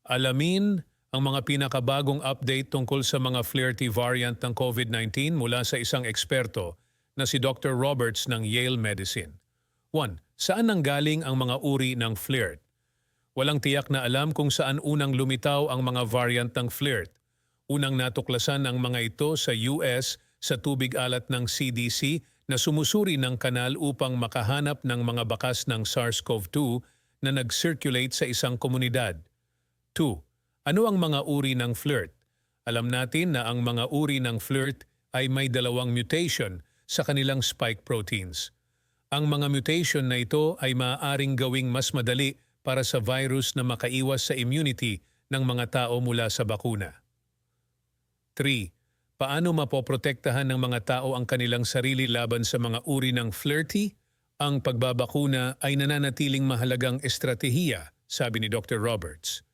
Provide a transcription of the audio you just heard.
Alamin ang mga pinakabagong update tungkol sa mga flirty variant ng COVID-19 mula sa isang eksperto na si Dr. Roberts ng Yale Medicine. 1. Saan nanggaling ang mga uri ng flirt? Walang tiyak na alam kung saan unang lumitaw ang mga variant ng flirt. Unang natuklasan ang mga ito sa US sa tubig alat ng CDC na sumusuri ng kanal upang makahanap ng mga bakas ng SARS-CoV-2 na nag-circulate sa isang komunidad. 2. Ano ang mga uri ng flirt? Alam natin na ang mga uri ng flirt ay may dalawang mutation sa kanilang spike proteins. Ang mga mutation na ito ay maaaring gawing mas madali para sa virus na makaiwas sa immunity ng mga tao mula sa bakuna. 3. Paano mapoprotektahan ng mga tao ang kanilang sarili laban sa mga uri ng flirty? Ang pagbabakuna ay nananatiling mahalagang estratehiya, sabi ni Dr. Roberts.